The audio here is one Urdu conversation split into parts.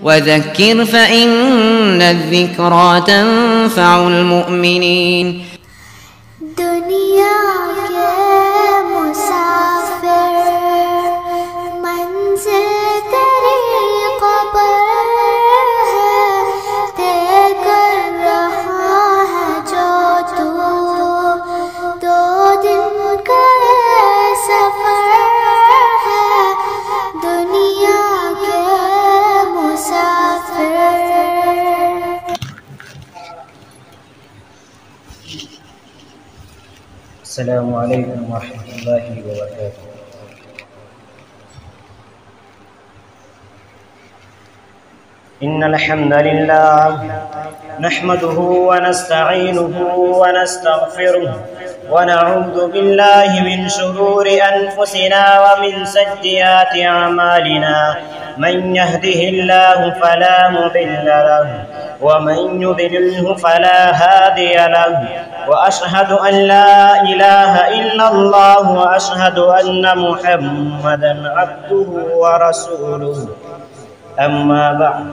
وذكر فإن الذكرى تنفع المؤمنين دنیا کے مسافر منزل طریق پر ہے، طے کر رہا ہے جو تو 2 دن کا سفر ہے، دنیا کے مسافر۔ السلام علیکم ورحمۃ اللہ وبرکاتہ۔ ان الحمد للہ نحمده ونستعینه ونستغفره ونعوذ باللہ من شرور انفسنا ومن سیئات اعمالنا، من يهده الله فلا مضل له ومن يضلله فلا هادي له، وأشهد أن لا إله إلا الله وأشهد أن محمدا عبده ورسوله، أما بعد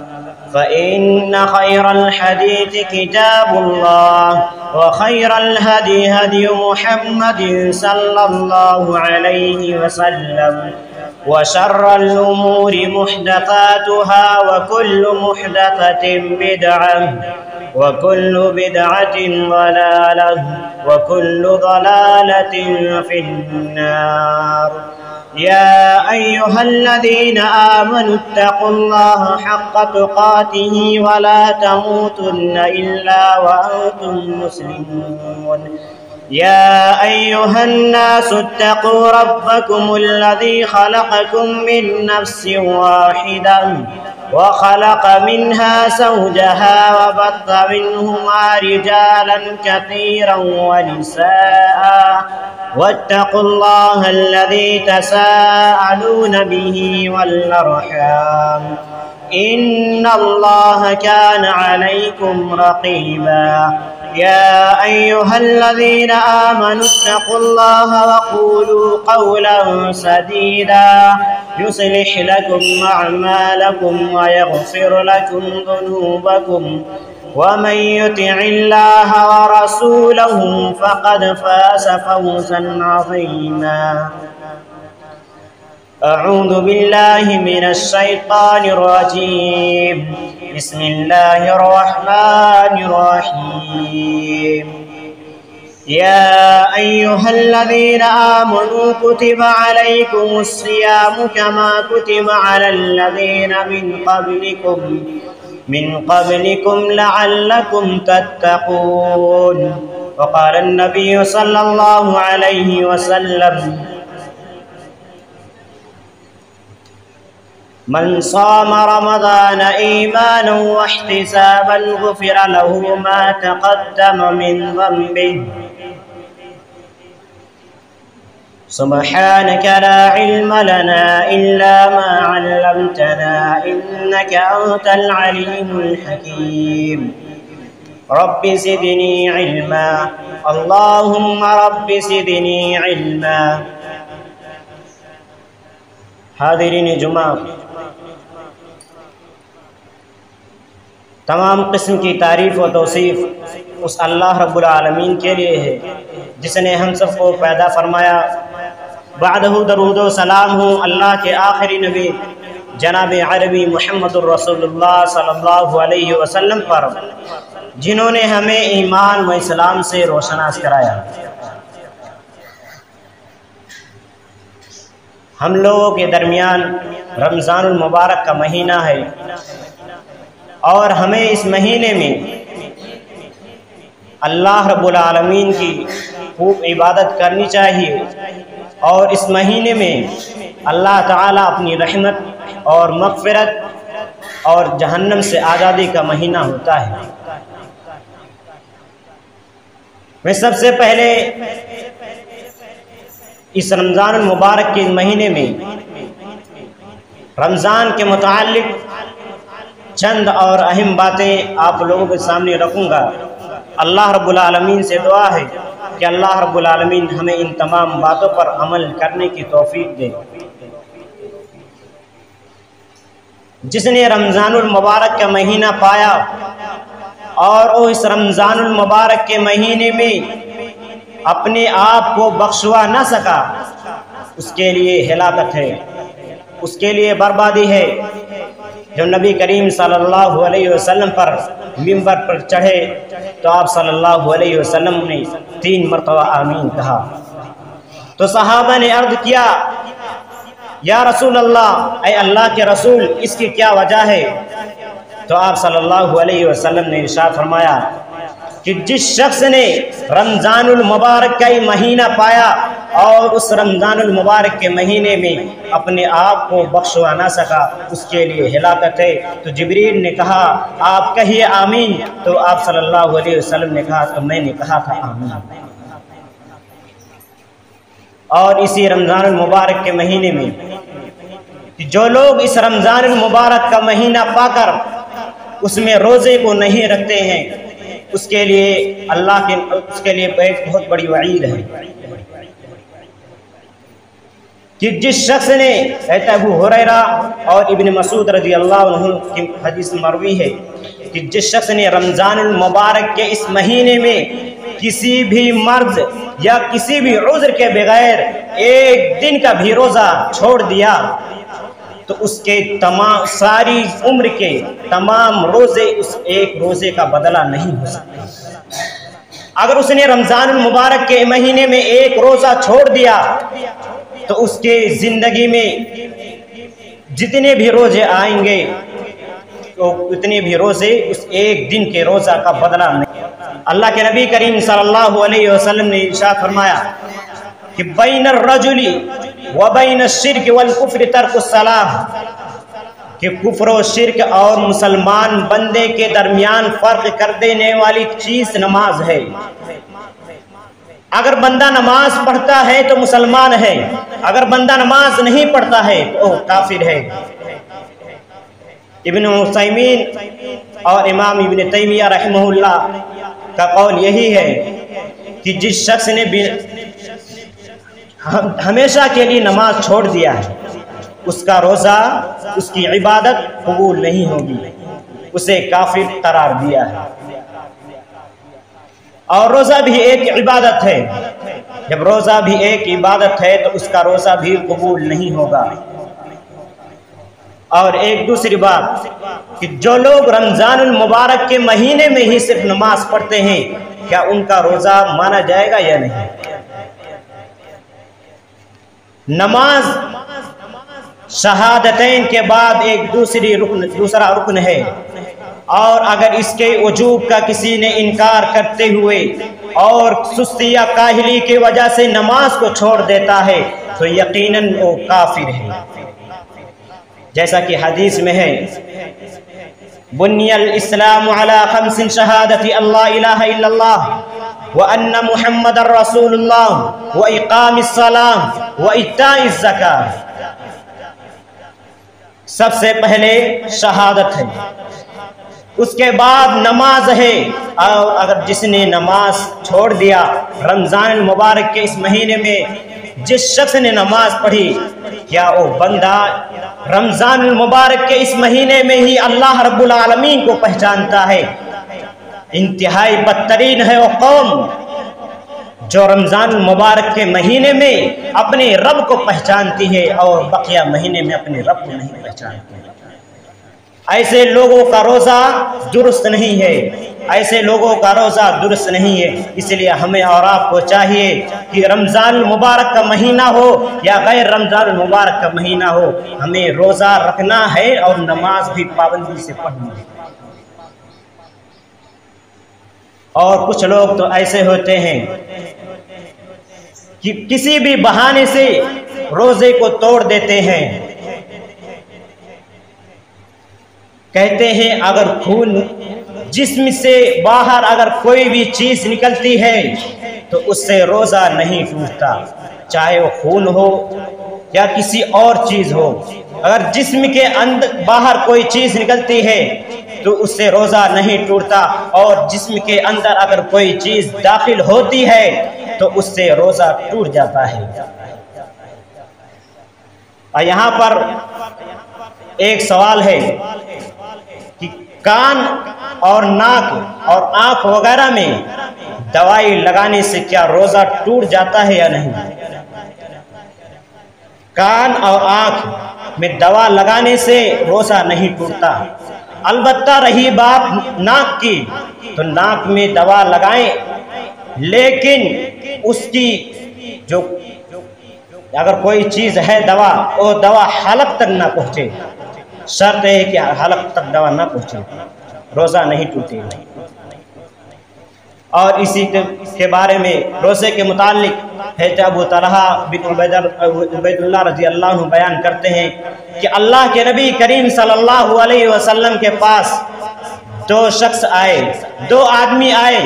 فإن خير الحديث كتاب الله وخير الهدي هدي محمد صلى الله عليه وسلم، وشر الأمور محدثاتها وكل محدثة بدعة وكل بدعة ضلالة وكل ضلالة في النار۔ يا أيها الذين آمنوا اتقوا الله حق تقاته ولا تموتن إلا وأنتم مسلمون۔ يا أيها الناس اتقوا ربكم الذي خلقكم من نفس واحدة وخلق منها زوجها وبث منهما رجالا كثيرا ونساء، واتقوا الله الذي تساءلون به والأرحام، إن الله كان عليكم رقيبا۔ يا أيها الذين آمنوا اتقوا الله وقولوا قولا سديدا يصلح لكم أعمالكم ويغفر لكم ذنوبكم، ومن يطع الله ورسوله فقد فاز فوزا عظيما۔ أعوذ بالله من الشيطان الرجيم، بسم الله الرحمن الرحيم۔ يا أيها الذين آمنوا كتب عليكم الصيام كما كتب على الذين من قبلكم لعلكم تتقون۔ وقال النبي صلى الله عليه وسلم: من صام رمضان إيمانا واحتسابا غفر له ما تقدم من ذنبه۔ سبحانك لا علم لنا إلا ما علمتنا إنك أنت العليم الحكيم۔ رب زدني علما، اللهم رب زدني علما۔ حاضرین جمعہ، تمام قسم کی تعریف و توصیف اس اللہ رب العالمین کے لیے ہے جس نے ہم سب کو پیدا فرمایا۔ بعدہ درود و سلام ہوں اللہ کے آخری نبی جناب عربی محمد الرسول اللہ صلی اللہ علیہ وسلم پر، جنہوں نے ہمیں ایمان و اسلام سے روشناس کرایا۔ ہم لوگوں کے درمیان رمضان المبارک کا مہینہ ہے، اور ہمیں اس مہینے میں اللہ رب العالمین کی خوب عبادت کرنی چاہیے، اور اس مہینے میں اللہ تعالیٰ اپنی رحمت اور مغفرت اور جہنم سے آزادی کا مہینہ ہوتا ہے۔ میں سب سے پہلے اس رمضان المبارک کے مہینے میں رمضان کے متعلق چند اور اہم باتیں آپ لوگوں کے سامنے رکھوں گا۔ اللہ رب العالمین سے دعا ہے کہ اللہ رب العالمین ہمیں ان تمام باتوں پر عمل کرنے کی توفیق دے۔ جس نے رمضان المبارک کا مہینہ پایا اور وہ اس رمضان المبارک کے مہینے میں اپنے آپ کو بخشوا نہ سکا، اس کے لیے ہلاکت ہے، اس کے لیے بربادی ہے۔ جب نبی کریم صلی اللہ علیہ وسلم پر منبر پر چڑھے تو آپ صلی اللہ علیہ وسلم نے 3 مرتبہ آمین کہا، تو صحابہ نے عرض کیا یا رسول اللہ، اے اللہ کے رسول، اس کی کیا وجہ ہے؟ تو آپ صلی اللہ علیہ وسلم نے ارشاد فرمایا کہ جس شخص نے رمضان المبارک کا ہی مہینہ پایا اور اس رمضان المبارک کے مہینے میں اپنے آپ کو بخشوا نہ سکا، اس کے لیے ہلاکت ہے۔ تو جبریل نے کہا آپ کہیے آمین، تو آپ صلی اللہ علیہ وسلم نے کہا تو میں نے کہا تھا آمین۔ اور اسی رمضان المبارک کے مہینے میں جو لوگ اس رمضان المبارک کا مہینہ پا کر اس میں روزے کو نہیں رکھتے ہیں، اس کے لیے اس کے لیے ایک بہت بڑی وعید ہے کہ جس شخص نے، ابو ہریرہ اور ابن مسعود رضی اللہ عنہ کی حدیث مروی ہے کہ جس شخص نے رمضان المبارک کے اس مہینے میں کسی بھی مرض یا کسی بھی عذر کے بغیر ایک دن کا بھی روزہ چھوڑ دیا تو اس کے ساری عمر کے تمام روزے اس ایک روزے کا بدلہ نہیں ہو سکتا۔ اگر اس نے رمضان المبارک کے مہینے میں ایک روزہ چھوڑ دیا تو اس کے زندگی میں جتنے بھی روزے آئیں گے تو اتنے بھی روزے اس ایک دن کے روزہ کا بدلہ نہیں۔ اللہ کے نبی کریم صلی اللہ علیہ وسلم نے ارشاد فرمایا کہ بین الرجل وبین الشرک والکفر ترک الصلاۃ، کہ کفر و شرک اور مسلمان بندے کے درمیان فرق کر دینے والی چیز نماز ہے۔ اگر بندہ نماز پڑھتا ہے تو مسلمان ہے، اگر بندہ نماز نہیں پڑھتا ہے تو کافر ہے۔ ابن عثیمین اور امام ابن تیمیہ رحمہ اللہ کا قول یہی ہے کہ جس شخص نے ہمیشہ کے لیے نماز چھوڑ دیا ہے اس کا روزہ، اس کی عبادت قبول نہیں ہوگی، اسے کافر قرار دیا ہے۔ اور روزہ بھی ایک عبادت ہے، جب روزہ بھی ایک عبادت ہے تو اس کا روزہ بھی قبول نہیں ہوگا۔ اور ایک دوسری بات کہ جو لوگ رمضان المبارک کے مہینے میں ہی صرف نماز پڑھتے ہیں، کیا ان کا روزہ مانا جائے گا یا نہیں؟ نماز شہادتین کے بعد ایک دوسرا رکن ہے، اور اگر اس کے وجوب کا کسی نے انکار کرتے ہوئے اور سستی یا کاہلی کی وجہ سے نماز کو چھوڑ دیتا ہے تو یقیناً وہ کافر ہے۔ جیسا کہ حدیث میں ہے بنی الاسلام علی 5 شہادت اللہ الہ الا اللہ وان محمد رسول اللہ واقام الصلاۃ وایتاء الزکاۃ۔ سب سے پہلے شہادت ہے، اس کے بعد نماز ہے، اور اگر جس نے نماز چھوڑ دیا رمضان المبارک کے اس مہینے میں، جس شخص نے نماز پڑھی، کیا وہ بندہ رمضان المبارک کے اس مہینے میں ہی اللہ رب العالمین کو پہچانتا ہے؟ انتہائی بدترین ہے وہ قوم جو رمضان المبارک کے مہینے میں اپنے رب کو پہچانتی ہے اور بقیہ مہینے میں اپنے رب کو نہیں پہچانتی۔ ایسے لوگوں کا روزہ درست نہیں ہے، ایسے لوگوں کا روزہ درست نہیں ہے۔ اس لیے ہمیں اور آپ کو چاہیے کہ رمضان المبارک کا مہینہ ہو یا غیر رمضان المبارک کا مہینہ ہو، ہمیں روزہ رکھنا ہے اور نماز بھی پابندی سے پڑھنی ہے۔ اور کچھ لوگ تو ایسے ہوتے ہیں کہ کسی بھی بہانے سے روزے کو توڑ دیتے ہیں، کہتے ہیں اگر خون جسم سے باہر اگر کوئی بھی چیز نکلتی ہے تو اس سے روزہ نہیں ٹوٹتا، چاہے وہ خون ہو یا کسی اور چیز ہو۔ اگر جسم کے اندر باہر کوئی چیز نکلتی ہے تو اس سے روزہ نہیں ٹوٹتا، اور جسم کے اندر اگر کوئی چیز داخل ہوتی ہے تو اس سے روزہ ٹوٹ جاتا ہے۔ اور یہاں پر ایک سوال ہے کہ کان اور ناک اور آنکھ وغیرہ میں دوائی لگانے سے کیا روزہ ٹوٹ جاتا ہے یا نہیں؟ کان اور آنکھ میں دوا لگانے سے روزہ نہیں ٹوٹتا، البتہ رہی بات ناک کی تو ناک میں دوا لگائیں، لیکن اس کی جو اگر کوئی چیز ہے دوا، وہ دوا حلق تک نہ پہنچے، شرط ہے کہ حلق تک دوا نہ پہنچے، روزہ نہیں ٹوٹے گا۔ اور اسی کے بارے میں روزے کے متعلق حضرت ابو طلحہ بن عبید اللہ رضی اللہ عنہ بیان کرتے ہیں کہ اللہ کے نبی کریم صلی اللہ علیہ وسلم کے پاس دو شخص آئے، دو آدمی آئے،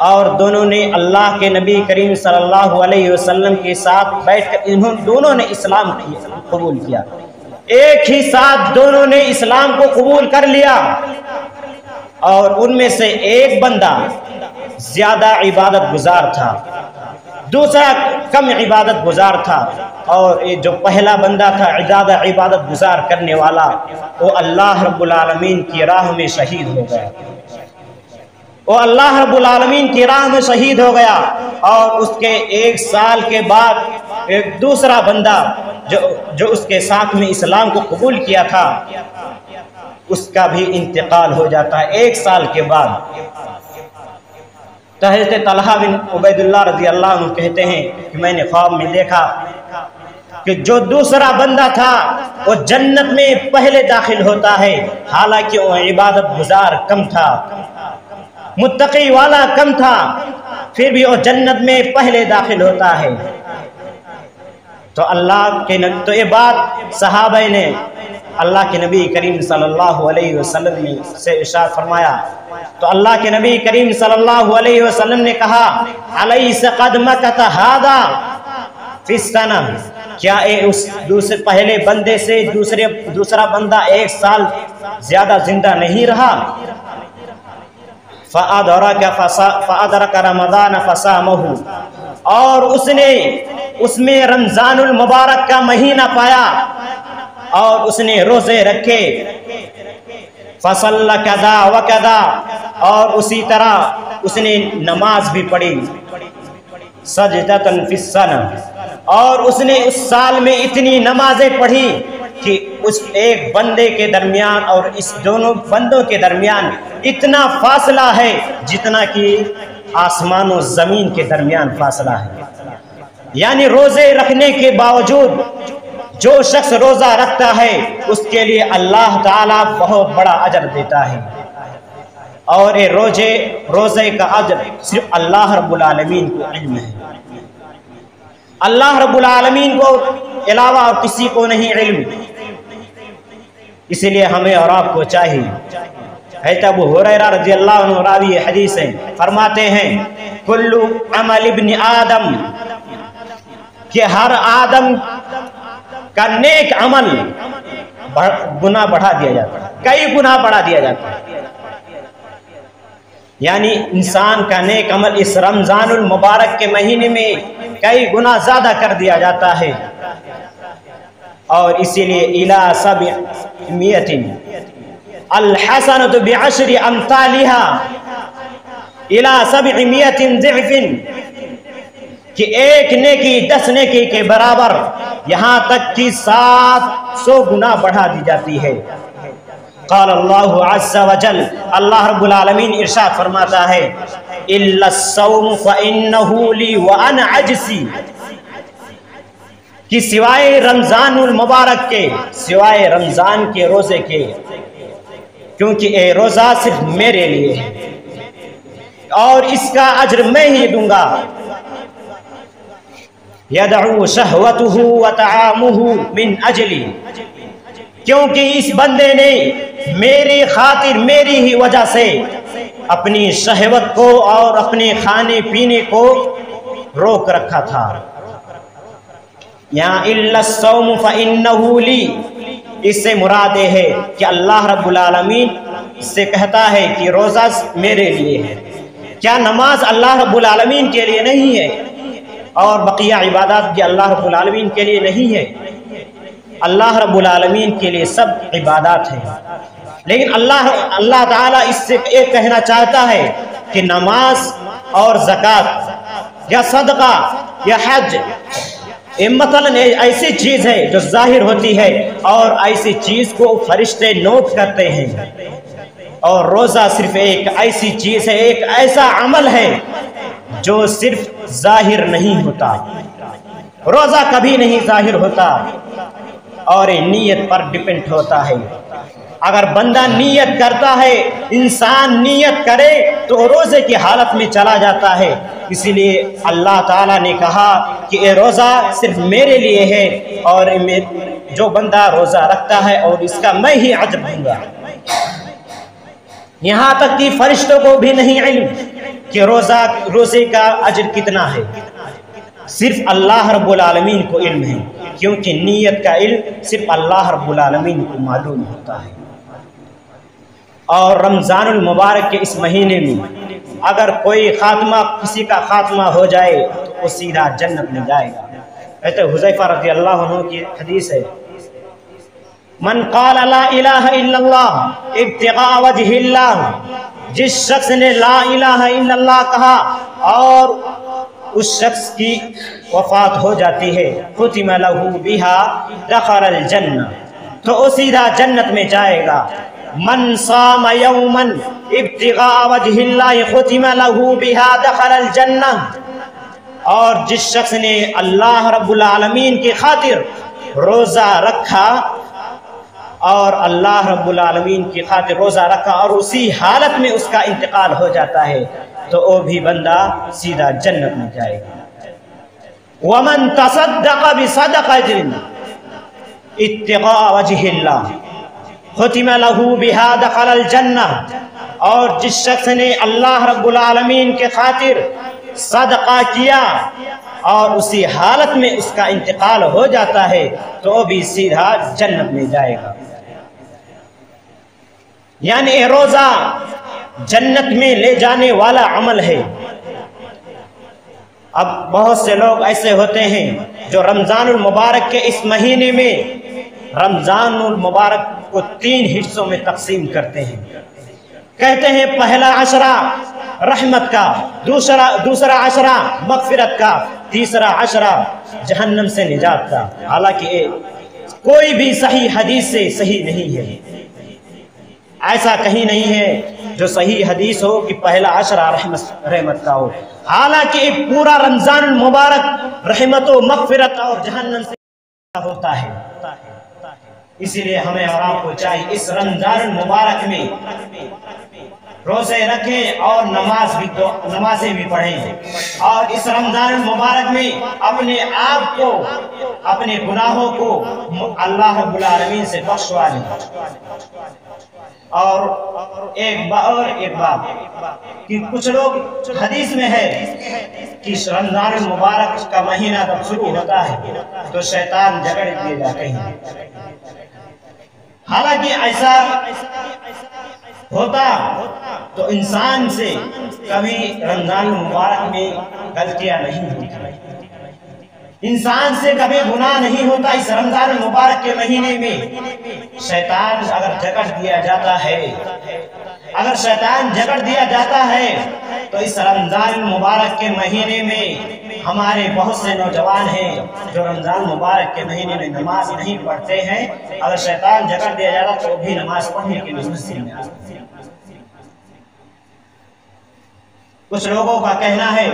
اور دونوں نے اللہ کے نبی کریم صلی اللہ علیہ وسلم کے ساتھ بیٹھ کر دونوں نے اسلام قبول کیا، ایک ہی ساتھ دونوں نے اسلام کو قبول کر لیا، اور ان میں سے ایک بندہ زیادہ عبادت گزار تھا، دوسرا کم عبادت گزار تھا، اور جو پہلا بندہ تھا زیادہ عبادت گزار کرنے والا، وہ اللہ رب العالمین کی راہ میں شہید ہو گیا، وہ اللہ رب العالمین کی راہ میں شہید ہو گیا۔ اور اس کے ایک سال کے بعد ایک دوسرا بندہ جو اس کے ساتھ میں اسلام کو قبول کیا تھا، اس کا بھی انتقال ہو جاتا ہے ایک سال کے بعد۔ تو حضرت طلحہ بن عبید اللہ رضی اللہ عنہ کہتے ہیں کہ میں نے خواب میں دیکھا کہ جو دوسرا بندہ تھا وہ جنت میں پہلے داخل ہوتا ہے، حالانکہ وہ عبادت گزار کم تھا، متقی والا کم تھا، پھر بھی وہ جنت میں پہلے داخل ہوتا ہے۔ تو اللہ کے تو یہ بات صحابہ نے اللہ کے نبی کریم صلی اللہ علیہ وسلم سے ارشاد فرمایا، تو اللہ کے نبی کریم صلی اللہ علیہ وسلم نے کہا الیس قد مکث ھذا فی السنہ، کیا اس دوسرے پہلے بندے سے دوسرا بندہ ایک سال زیادہ زندہ نہیں رہا؟ فَأَدْرَكَ رَمَضَانَ فَصَامَهُ، اور اس میں رمضان المبارک کا مہینہ پایا اور اس نے روزے رکھے، فَصَلَّ كَذَا وَكَذَا، اور اسی طرح اس نے نماز بھی پڑھی، سجدۃ فی السنہ، اور اس نے اس سال میں اتنی نمازیں پڑھی کہ اس ایک بندے کے درمیان اور اس دونوں بندوں کے درمیان اتنا فاصلہ ہے جتنا کہ آسمان و زمین کے درمیان فاصلہ ہے۔ یعنی روزے رکھنے کے باوجود جو شخص روزہ رکھتا ہے اس کے لیے اللہ تعالیٰ بہت بڑا اجر دیتا ہے، اور یہ روزے کا اجر صرف اللہ رب العالمین کو علم ہے، اللہ رب العالمین کو علاوہ اور کسی کو نہیں علم، اس لیے ہمیں اور آپ کو چاہیے۔ حضرت ابو ہریرہ رضی اللہ عنہ راوی حدیث ہیں، فرماتے ہیں کل عمل ابن آدم، کہ ہر آدم کا نیک عمل گناہ بڑھا دیا جاتا ہے، کئی گناہ بڑھا دیا جاتا ہے، یعنی انسان کا نیک عمل اس رمضان المبارک کے مہینے میں کئی گناہ زیادہ کر دیا جاتا ہے، اور اسی لیے الی 700 الحسنۃ بعشر امثالها الی 700 ضعف، کہ ایک نیکی 10 نیکی کے برابر، یہاں تک کہ 700 گنا بڑھا دی جاتی ہے۔ قال اللہ عز وجل، اللہ رب العالمین ارشاد فرماتا ہے الا الصوم فانه لی وانا اجزی، کہ سوائے رمضان المبارک کے، سوائے رمضان کے روزے کے، کیونکہ یہ روزہ صرف میرے لیے ہے اور اس کا اجر میں ہی دوں گا۔ یدعو شہوته وطعامه من اجلی، کیونکہ اس بندے نے میری خاطر، میری ہی وجہ سے اپنی شہوت کو اور اپنے کھانے پینے کو روک رکھا تھا۔ یہاں الا الصوم فانه لی، اس سے مراد یہ ہے کہ اللہ رب العالمین اس سے کہتا ہے کہ روزہ میرے لیے ہے، کیا نماز اللہ رب العالمین کے لیے نہیں ہے اور بقیہ عبادات بھی اللہ رب العالمین کے لیے نہیں ہے؟ اللہ رب العالمین کے لیے سب عبادات ہیں، لیکن اللہ تعالیٰ اس سے ایک کہنا چاہتا ہے کہ نماز اور زکوٰۃ یا صدقہ یا حج مثلاً ایسی چیز ہے جو ظاہر ہوتی ہے اور ایسی چیز کو فرشتے نوٹ کرتے ہیں، اور روزہ صرف ایک ایسی چیز ہے، ایک ایسا عمل ہے جو صرف ظاہر نہیں ہوتا، روزہ کبھی نہیں ظاہر ہوتا اور نیت پر ڈیپینڈ ہوتا ہے۔ اگر بندہ نیت کرتا ہے، انسان نیت کرے تو روزے کی حالت میں چلا جاتا ہے، اسی لیے اللہ تعالیٰ نے کہا کہ یہ روزہ صرف میرے لیے ہے اور جو بندہ روزہ رکھتا ہے اور اس کا میں ہی اجر دوں گا۔ یہاں تک کہ فرشتوں کو بھی نہیں علم کہ روزے کا اجر کتنا ہے، صرف اللہ رب العالمین کو علم ہے، کیونکہ نیت کا علم صرف اللہ رب العالمین کو معلوم ہوتا ہے۔ اور رمضان المبارک کے اس مہینے میں اگر کوئی کسی کا خاتمہ ہو جائے تو وہ سیدھا جنت میں جائے گا۔ کہتے حذیفہ رضی اللہ عنہ کی حدیث ہے، من قال لا الہ الا اللہ ابتغاء وجہ اللہ، جس شخص نے لا الہ الا اللہ کہا اور اس شخص کی وفات ہو جاتی ہے، ختم لہ بہا دخل الجنہ، تو وہ سیدھا جنت میں جائے گا۔ من صام یوما ابتغاء وجہ اللہ ختم لہ بہا دخل الجنہ، اور جس شخص نے اللہ رب العالمین کی خاطر روزہ رکھا اور اللہ رب العالمین کی خاطر روزہ رکھا اور اسی حالت میں اس کا انتقال ہو جاتا ہے تو وہ بھی بندہ سیدھا جنت میں جائے گا۔ ومن تصدق بصدقۃ ابتغاء وجہ اللہ ختم لہ بہا دخل الجنہ، اور جس شخص نے اللہ رب العالمین کے خاطر صدقہ کیا اور اسی حالت میں اس کا انتقال ہو جاتا ہے تو وہ بھی سیدھا جنت میں جائے گا۔ یعنی یہ روزہ جنت میں لے جانے والا عمل ہے۔ اب بہت سے لوگ ایسے ہوتے ہیں جو رمضان المبارک کے اس مہینے میں رمضان المبارک کو 3 حصوں میں تقسیم کرتے ہیں۔ کہتے ہیں پہلا عشرہ رحمت کا، دوسرا عشرہ مغفرت کا، تیسرا عشرہ جہنم سے نجات کا، حالانکہ کوئی بھی صحیح حدیث سے صحیح نہیں ہے۔ ایسا کہیں نہیں ہے جو صحیح حدیث ہو کہ پہلا عشرہ رحمت کا ہو، حالانکہ پورا رمضان المبارک رحمت و مغفرت اور جہنم سے ہوتا ہے۔ اسی لیے ہمیں اور آپ کو چاہیے اس رمضان المبارک میں روزے رکھیں اور نمازیں بھی پڑھیں، اور اس رمضان المبارک میں اپنے آپ کو، اپنے گناہوں کو اللہ رب العالمین سے بخشوا لیں۔ اور ایک بات کہ کچھ لوگ حدیث میں ہے کہ رمضان المبارک کا مہینہ جب شروع ہوتا ہے تو شیطان جھگڑ دیے جاتے ہیں، حالانکہ ایسا ہوتا تو انسان سے کبھی رمضان المبارک میں غلطیاں نہیں ہوتی، انسان سے کبھی گناہ نہیں ہوتا۔ اس رمضان المبارک کے مہینے میں شیطان اگر جکڑ دیا جاتا ہے، اگر شیطان جکڑ دیا جاتا ہے تو اس رمضان المبارک کے مہینے میں ہمارے بہت سے نوجوان ہیں جو رمضان مبارک کے مہینے میں نماز نہیں پڑھتے ہیں، اگر شیطان جکڑ دیا جاتا تو بھی نماز پڑھنے کے لیے مسجد میں آتے ہیں۔ کچھ لوگوں کا کہنا ہے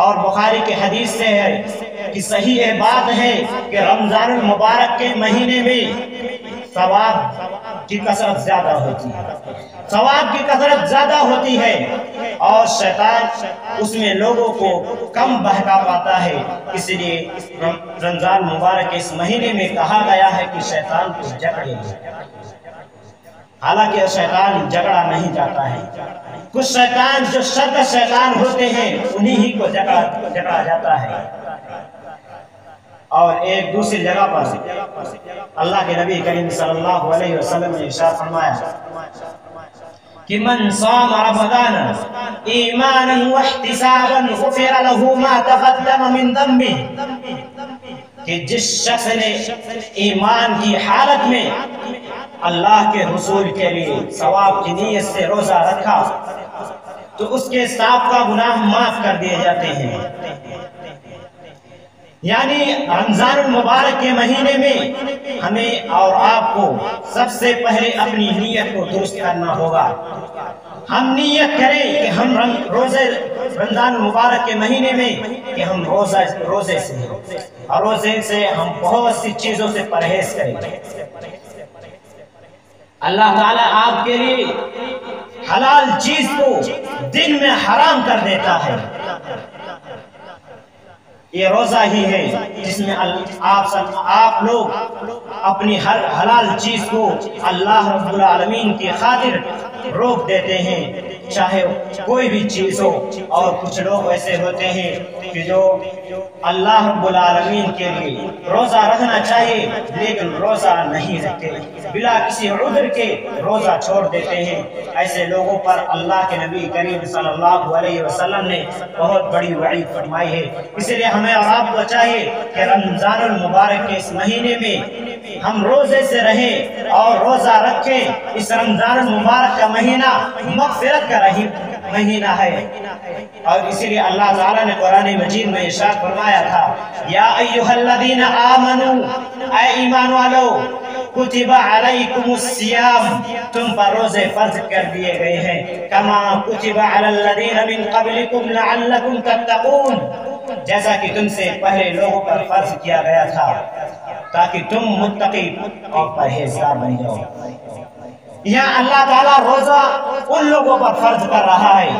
اور بخاری کے حدیث سے ہے کہ صحیح یہ بات ہے کہ رمضان المبارک کے مہینے میں ثواب کی کثرت زیادہ ہوتی ہے، ثواب کی کثرت زیادہ ہوتی ہے، اور شیطان اس میں لوگوں کو کم بہکا پاتا ہے، اس لیے رمضان مبارک کے اس مہینے میں کہا گیا ہے کہ شیطان کو جکڑے، حالانکہ شیطان جکڑا نہیں جاتا ہے۔ کچھ شیطان جو شر شیطان ہوتے ہیں انہی ہی کو جکڑا جاتا ہے۔ اور ایک دوسری جگہ پر اللہ کے نبی کریم صلی اللہ علیہ وسلم نے ارشاد فرمایا کہ من صام رمضان ایمانا واحتسابا غفر له ما تقدم من ذنبه، کہ جس شخص نے ایمان کی حالت میں اللہ کے حصول کے لیے ثواب کی نیت سے روزہ رکھا تو اس کے سابقہ گناہ معاف کر دیے جاتے ہیں۔ یعنی رمضان المبارک کے مہینے میں ہمیں اور آپ کو سب سے پہلے اپنی نیت کو درست کرنا ہوگا۔ ہم نیت کریں کہ ہم رمضان المبارک کے مہینے میں کہ ہم روزے سے اور روزے سے ہم بہت سی چیزوں سے پرہیز کریں۔ اللہ تعالیٰ آپ کے لیے حلال چیز کو دن میں حرام کر دیتا ہے۔ یہ روزہ ہی ہے جس میں آپ لوگ اپنی ہر حلال چیز کو اللہ رب العالمین کی خاطر روک دیتے ہیں، چاہے کوئی بھی چیز ہو۔ اور کچھ لوگ ایسے ہوتے ہیں کہ جو اللہ رب العالمین کے لیے روزہ رکھنا چاہیے لیکن روزہ نہیں رکھتے، بلا کسی عذر کے روزہ چھوڑ دیتے ہیں۔ ایسے لوگوں پر اللہ کے نبی کریم صلی اللہ علیہ وسلم نے بہت بڑی وعید فرمائی ہے۔ اس لیے ہمیں اور آپ کو چاہیے کہ رمضان المبارک کے اس مہینے میں ہم روزے سے رہیں اور روزہ رکھیں۔ اس رمضان المبارک کا مہینہ مغفرت کا مہینہ ہے، اور اسی لیے اللہ تعالیٰ نے قرآن مجید میں ارشاد فرمایا تھا، یا ایھا الذین آمنوا، اے ایمان والو، کتب علیکم الصیام، تم پر روزے فرض کر دیے گئے ہیں، کما کتب علی الذین من قبلکم لعلکم تتقون، جیسا کہ تم سے پہلے لوگوں پر فرض کیا گیا تھا تاکہ تم متقی اور پرہیزگار بن جاؤ۔ یہاں اللہ تعالیٰ روزہ ان لوگوں پر فرض کر رہا ہے،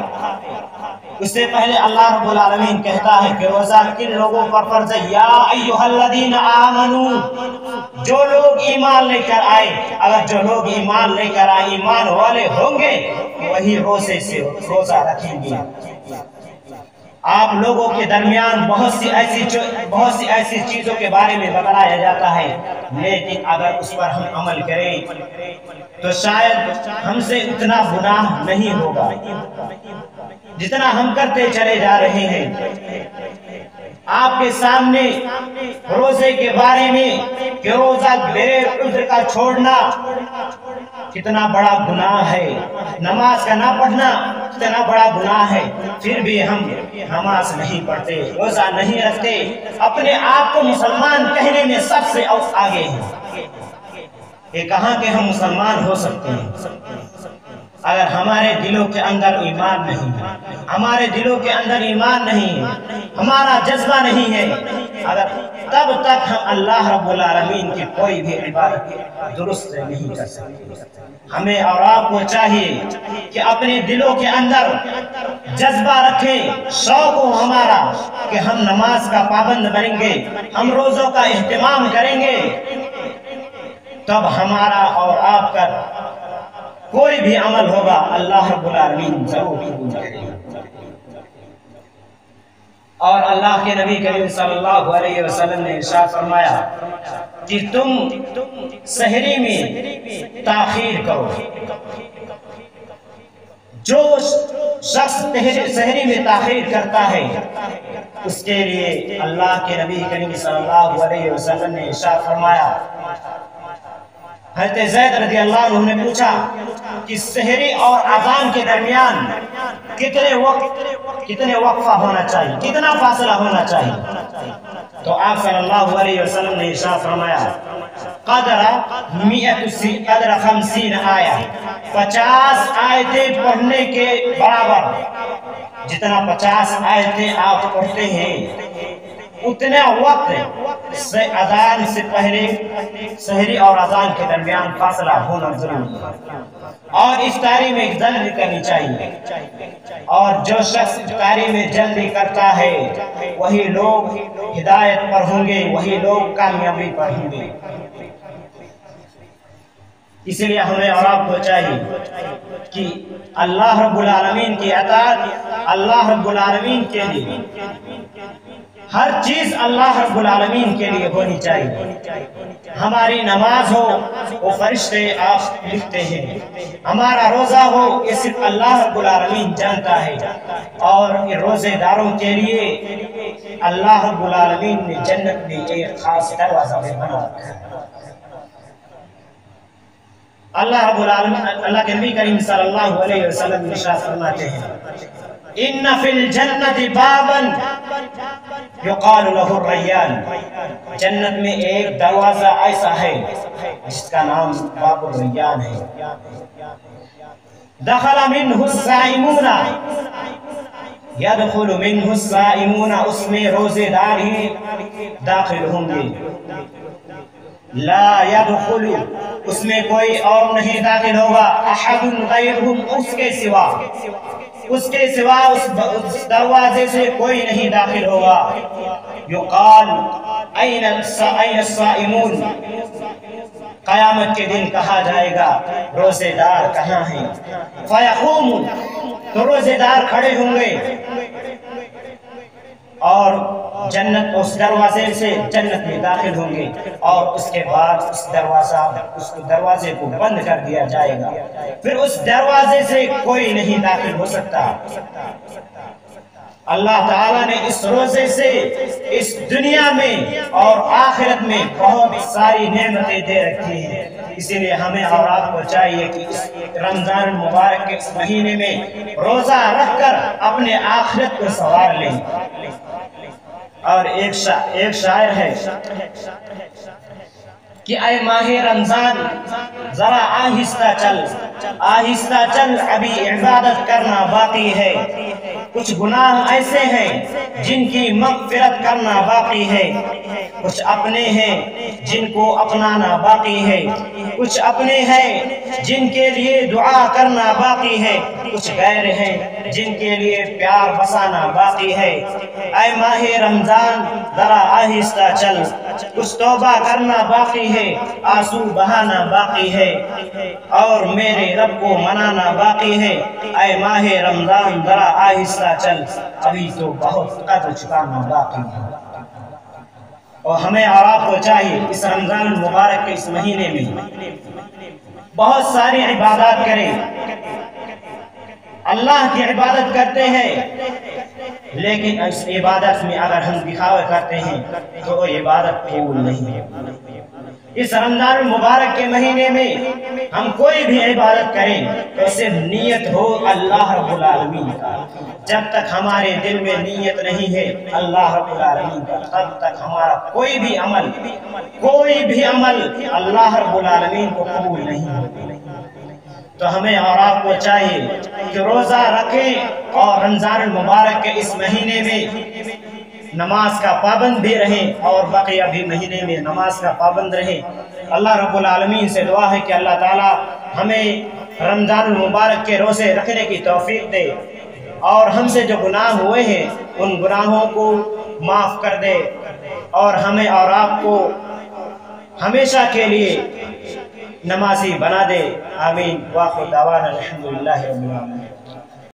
اس سے پہلے اللہ رب العالمین کہتا ہے کہ روزہ کن لوگوں پر فرض ہے؟ یا ایھا الذین آمنوا، جو لوگ ایمان لے کر آئے۔ اگر جو لوگ ایمان لے کر آئے ایمان والے ہوں گے وہی روزے سے روزہ رکھیں گے۔ آپ لوگوں کے درمیان بہت سی ایسی چیزوں کے بارے میں بتلایا جاتا ہے، لیکن اگر اس پر ہم عمل کریں تو شاید ہم سے اتنا گناہ نہیں ہوگا جتنا ہم کرتے چلے جا رہے ہیں۔ آپ کے سامنے روزے کے بارے میں کہ روزہ بغیر عذر کا چھوڑنا کتنا بڑا گناہ ہے، نماز کا نہ پڑھنا کتنا بڑا گناہ ہے، پھر بھی ہم نماز نہیں پڑھتے، روزہ نہیں رکھتے، اپنے آپ کو مسلمان کہنے میں سب سے آگے ہیں۔ یہ کہاں کہ ہم مسلمان ہو سکتے ہیں اگر ہمارے دلوں کے اندر ایمان نہیں ہے، ہمارے دلوں کے اندر ایمان نہیں ہے، ہمارا جذبہ نہیں ہے، اگر تب تک ہم اللہ رب العالمین کی کوئی بھی عبادت درست نہیں کر سکتے۔ ہمیں اور آپ کو چاہیے کہ اپنے دلوں کے اندر جذبہ رکھیں، شوق ہو ہمارا کہ ہم نماز کا پابند بنیں گے، ہم روزوں کا اہتمام کریں گے، تب ہمارا اور آپ کا کوئی بھی عمل ہوگا اللہ رب العالمین ضرور قبول کرے گا۔ اور اللہ کے نبی کریم صلی اللہ علیہ وسلم نے ارشاد فرمایا کہ تم سحری میں تاخیر کرو۔ جو شخص سحری میں تاخیر کرتا ہے اس کے لیے اللہ کے نبی کریم صلی اللہ علیہ وسلم نے ارشاد فرمایا، حضرت زید رضی اللہ عنہ نے پوچھا کہ سحری اور اذان کے درمیان کتنے وقفہ ہونا چاہیے، کتنا فاصلہ ہونا چاہیے؟ تو آپ صلی اللہ علیہ وسلم نے ارشاد فرمایا، قدر 50 آیہ، 50 آیتیں پڑھنے کے برابر، جتنا 50 آیتیں آپ پڑھتے ہیں اتنا وقت اذان سے پہلے سحری اور اذان کے درمیان فاصلہ ہونا ضروری ہے۔ اور افطاری میں جلدی کرنی چاہیے، اور جو شخص افطاری میں جلدی کرتا ہے وہی لوگ ہدایت پر ہوں گے، وہی لوگ کامیابی پر ہوں گے۔ اس لیے ہمیں اور آپ کو چاہیے کہ اللہ رب العالمین کی اطاعت، اللہ رب العالمین کے لیے ہر چیز اللہ رب العالمین کے لیے ہونی چاہیے۔ ہماری نماز ہو وہ فرشتے آپ لکھتے ہیں، ہمارا روزہ ہو یہ صرف اللہ رب العالمین جانتا ہے، اور یہ روزے داروں کے لیے اللہ رب العالمین نے جنت میں ایک خاص دروازہ بنا رکھا ہے۔ اللہ رب العالمین، اللہ کے نبی کریم صلی اللہ علیہ وسلم ارشاد فرماتے ہیں ان فی الجنت بابا یقال له الریان، جنت میں ایک دروازہ ایسا ہے جس کا نام باب الریان ہے۔ دخل منہ الصائمون، یدخل منہ الصائمون، اس میں روزے دار ہی داخل ہوں گے۔ لا يدخل، اس میں کوئی اور نہیں داخل ہوگا، احد غیرہم، اس کے سوا اس دروازے سے کوئی نہیں داخل ہوگا۔ یقال این الصائمون، قیامت کے دن کہا جائے گا روزے دار کہاں ہیں؟ فیقوم، تو روزے دار کھڑے ہوں گے اور جنت اس دروازے سے جنت میں داخل ہوں گے، اور اس کے بعد اس دروازے کو بند کر دیا جائے گا، پھر اس دروازے سے کوئی نہیں داخل ہو سکتا۔ اللہ تعالیٰ نے اس روزے سے اس دنیا میں اور آخرت میں بہت ساری نعمتیں دے رکھی ہیں، اسی لیے ہمیں اور آپ کو چاہیے کہ اس رمضان المبارک کے اس مہینے میں روزہ رکھ کر اپنے آخرت کو سنوار لیں۔ اور ایک شاعر ہے کہ اے ماہ رمضان ذرا آہستہ چل، ابھی عبادت کرنا باقی ہے، کچھ گناہ ایسے ہیں جن کی مغفرت کرنا باقی ہے، کچھ اپنے ہیں جن کو اپنانا باقی ہے، کچھ اپنے ہیں جن کے لیے دعا کرنا باقی ہے، کچھ غیر ہیں جن کے لیے پیار بسانا باقی ہے۔ اے ماہ رمضان ذرا آہستہ چل، کچھ توبہ کرنا باقی ہے، آنسو بہانا باقی ہے، اور میرے رب کو منانا باقی ہے۔ اے ماہ رمضان ذرا آہستہ چل، ابھی تو بہت قدر چکانا باقی ہے۔ اور ہمیں اور آپ کو چاہیے اس رمضان المبارک کے اس مہینے میں بہت ساری عبادات کریں۔ اللہ کی عبادت کرتے ہیں، لیکن اس عبادت میں اگر ہم دکھاوے کرتے ہیں تو وہ عبادت قبول نہیں ہے۔ اس رمضان المبارک کے مہینے میں ہم کوئی بھی عبادت کریں تو صرف نیت ہو اللہ رب العالمین کا۔ جب تک ہمارے دل میں نیت نہیں ہے اللہ رب العالمین کا، تب تک ہمارا کوئی بھی عمل اللہ رب العالمین کو قبول نہیں ہوگا۔ تو ہمیں اور آپ کو چاہیے کہ روزہ رکھیں اور رمضان المبارک کے اس مہینے میں نماز کا پابند بھی رہیں، اور بقیہ بھی مہینے میں نماز کا پابند رہیں۔ اللہ رب العالمین سے دعا ہے کہ اللہ تعالی ہمیں رمضان المبارک کے روزے رکھنے کی توفیق دے، اور ہم سے جو گناہ ہوئے ہیں ان گناہوں کو معاف کر دے، اور ہمیں اور آپ کو ہمیشہ کے لیے نمازی بنا دے۔ آمین۔ وآخر دعوانا الحمدللہ رب العالمین۔